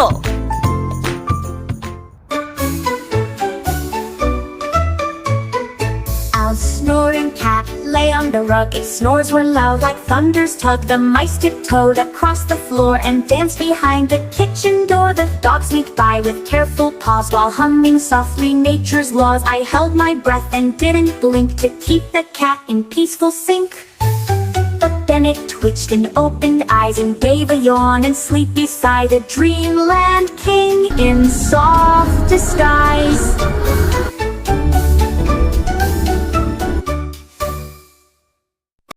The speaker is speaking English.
주세요. Owl's snoring cat lay on the rug. Its snores were loud like thunder's tug. The mice tiptoed across the floor and danced behind the kitchen door. The dog sneaked by with careful paws while humming softly nature's laws. I held my breath and didn't blink to keep the cat in peaceful sync. But then it twitched and opened eyes and gave a yawn and sleep beside a dreamland king in soft disguise.